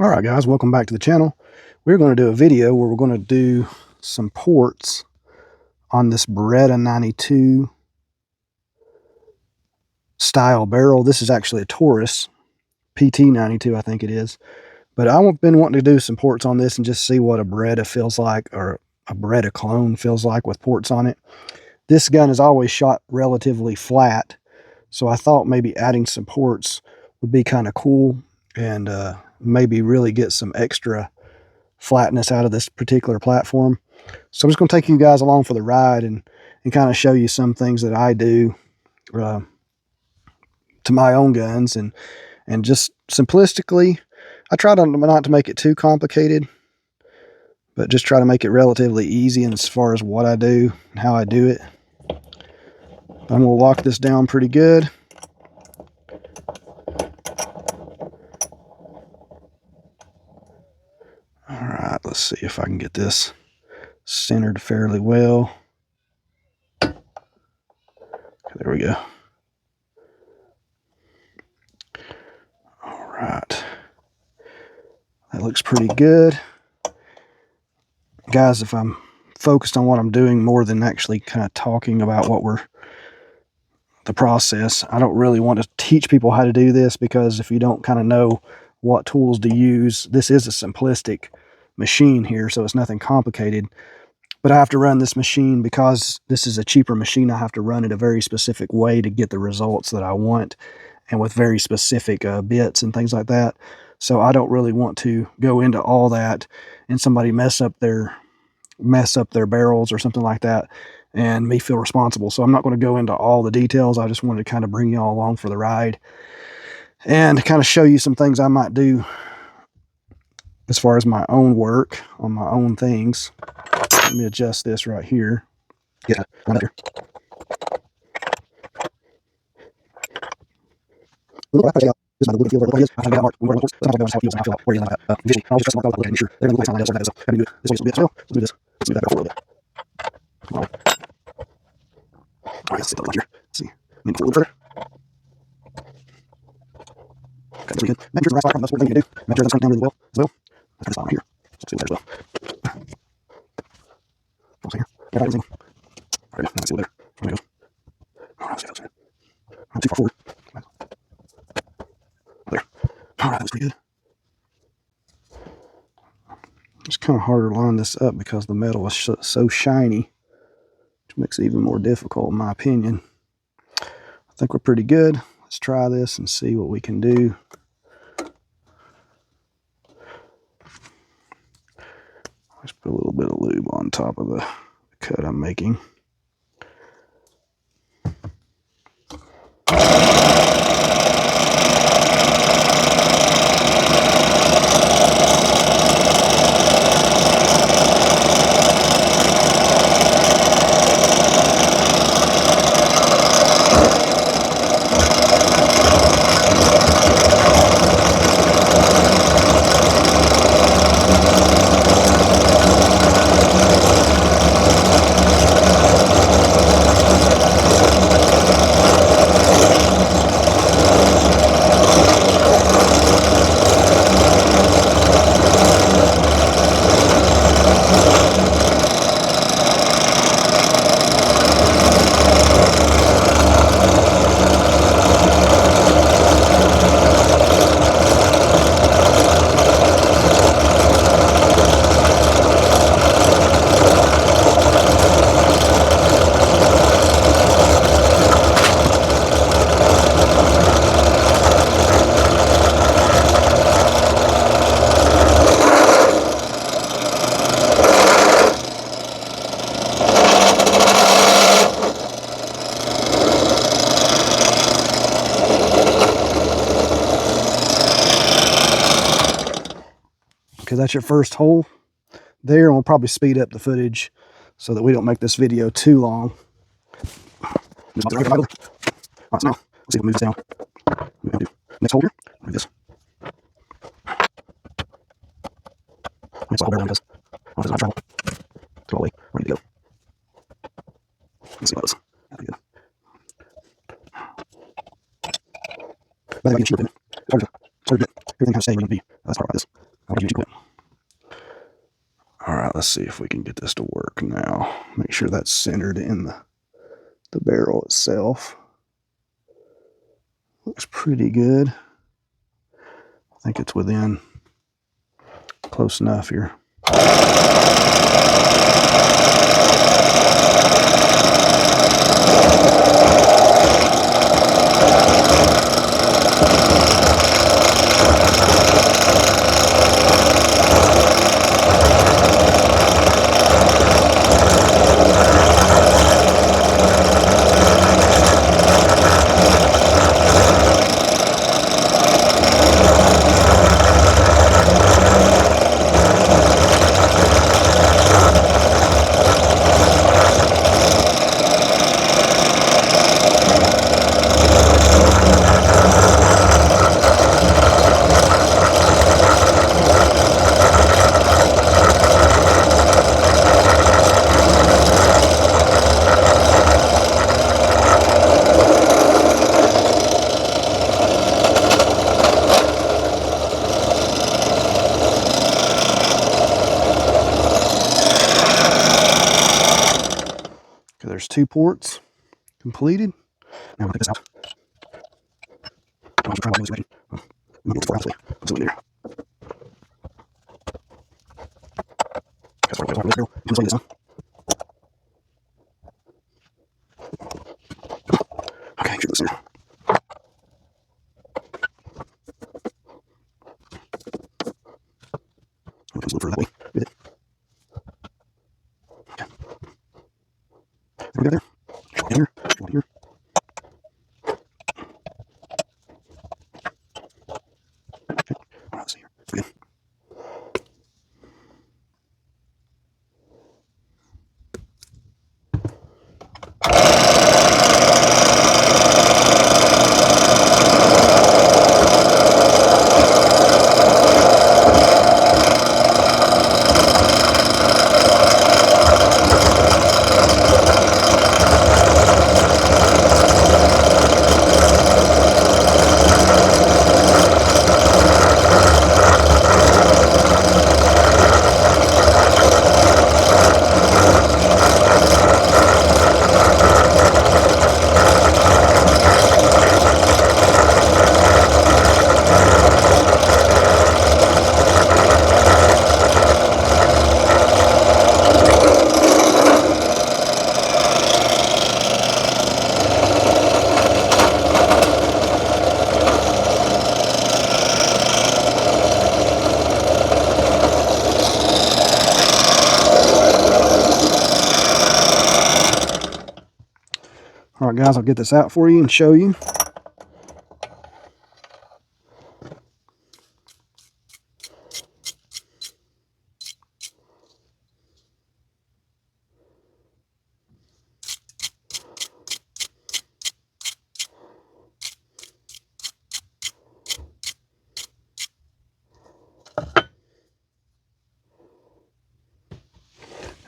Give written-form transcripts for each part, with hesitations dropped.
Alright guys, welcome back to the channel. We're going to do a video where we're going to do some ports on this Berretta 92 style barrel. This is actually a Taurus, PT92 I think it is. But I've been wanting to do some ports on this and just see what a Berretta feels like, or a Berretta clone feels like with ports on it. This gun is always shot relatively flat, so I thought maybe adding some ports would be kind of cool and maybe really get some extra flatness out of this particular platform. So I'm just going to take you guys along for the ride and kind of show you some things that I do to my own guns, and just simplistically, I try not to make it too complicated, but just try to make it relatively easy and as far as what I do and how I do it. I'm going to lock this down pretty good. Alright, let's see if I can get this centered fairly well. There we go. Alright. That looks pretty good. Guys, if I'm focused on what I'm doing more than actually kind of talking about the process, I don't really want to teach people how to do this, because if you don't kind of know what tools to use, this is a simplistic machine here, so it's nothing complicated. But I have to run this machine because this is a cheaper machine. I have to run it a very specific way to get the results that I want, and with very specific bits and things like that. So I don't really want to go into all that and somebody mess up their barrels or something like that and me feel responsible. So I'm not going to go into all the details. I just wanted to kind of bring you all along for the ride and kind of show you some things I might do as far as my own work on my own things. Let me adjust this right here. Yeah, right here. Let's see. Maybe a little further. Okay, that's pretty good. Make sure the right spot, that's what we need to do. Make sure that's right down really well as well. Let's try this on here. Let's see what that as well. What's here? Yeah, that is it. Alright, let's see what there. There we go. Alright, let's see how that's right. Not too far forward. There. Alright, that's pretty good. It's kind of hard to line this up because the metal is so shiny, which makes it even more difficult in my opinion. I think we're pretty good. Let's try this and see what we can do. Let's put a little bit of lube on top of the cut I'm making. Okay, that's your first hole there, and we'll probably speed up the footage so that we don't make this video too long. Alright, so now, let's see if we move this down. We're going to do next hole here. Move this. Next hole down because I don't know if it's not travel. Go all the way. Ready to go. Let's see what it is. That'd be good. By the way, I can shoot it. Everything kind of staying where it needs to be. That's part about this. All right, let's see if we can get this to work now. Make sure that's centered in the barrel itself. Looks pretty good. I think it's within close enough here. Okay, there's 2 ports completed. Now we'll take this out. I'll try to do this again. Let's do it here. Okay, sure this here. It comes a little further that way. Get it. Okay. There we go there. Short here. Short here. Okay. All right, let's see here. Good. All right, guys, I'll get this out for you and show you.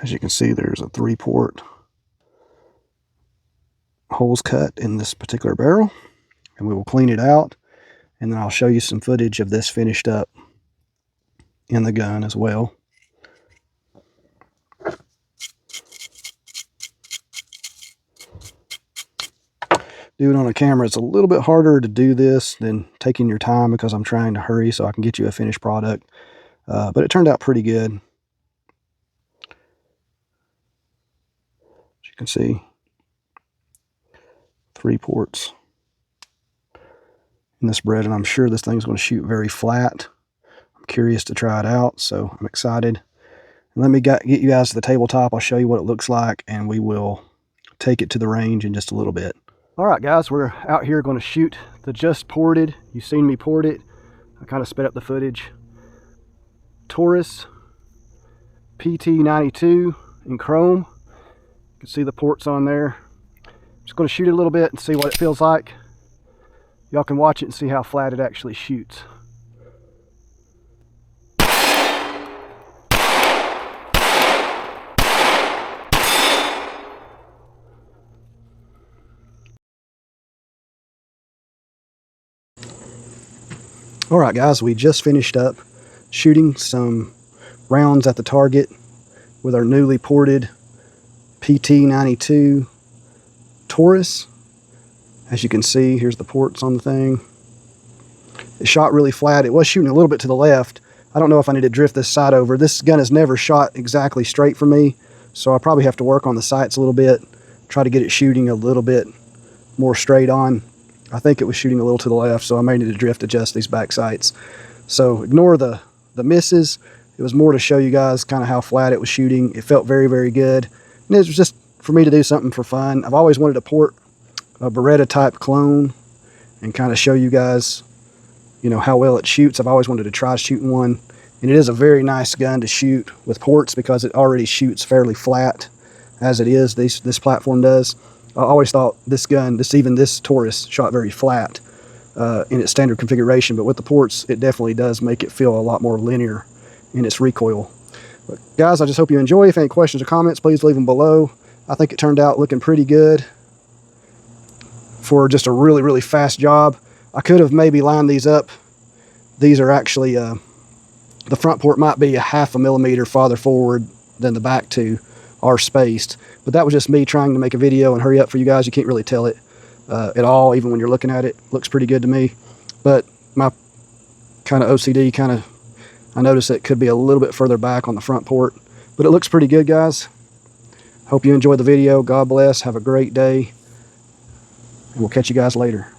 As you can see, there's a 3-port holes cut in this particular barrel, and we will clean it out, and then I'll show you some footage of this finished up in the gun as well. Do it on a camera. It's a little bit harder to do this than taking your time because I'm trying to hurry so I can get you a finished product, but it turned out pretty good. As you can see, 3 ports in this Berretta, and I'm sure this thing's going to shoot very flat. I'm curious to try it out, so I'm excited. And let me get you guys to the tabletop. I'll show you what it looks like, and we will take it to the range in just a little bit. All right, guys, we're out here going to shoot the just ported. You've seen me port it. I kind of sped up the footage. Taurus PT92 in chrome. You can see the ports on there. Just going to shoot it a little bit and see what it feels like. Y'all can watch it and see how flat it actually shoots. All right, guys, we just finished up shooting some rounds at the target with our newly ported PT92 Taurus. As you can see, here's the ports on the thing. It shot really flat. It was shooting a little bit to the left. I don't know if I need to drift this sight over. This gun has never shot exactly straight for me, so I'll probably have to work on the sights a little bit, try to get it shooting a little bit more straight on. I think it was shooting a little to the left, so I may need to drift adjust these back sights. So ignore the misses. It was more to show you guys kind of how flat it was shooting. It felt very, very good. And it was just for me to do something for fun. I've always wanted to port a Berretta type clone and kind of show you guys, you know, how well it shoots. I've always wanted to try shooting one. And it is a very nice gun to shoot with ports because it already shoots fairly flat as it is. This platform does. I always thought this gun, even this Taurus, shot very flat in its standard configuration, but with the ports, it definitely does make it feel a lot more linear in its recoil. But guys, I just hope you enjoy. If any questions or comments, please leave them below. I think it turned out looking pretty good for just a really, really fast job. I could have maybe lined these up. These are actually, the front port might be a 0.5 millimeter farther forward than the back two are spaced. But that was just me trying to make a video and hurry up for you guys. You can't really tell it at all, even when you're looking at it. Looks pretty good to me. But my kind of OCD I noticed it could be a little bit further back on the front port. But it looks pretty good, guys. Hope you enjoyed the video. God bless. Have a great day. And we'll catch you guys later.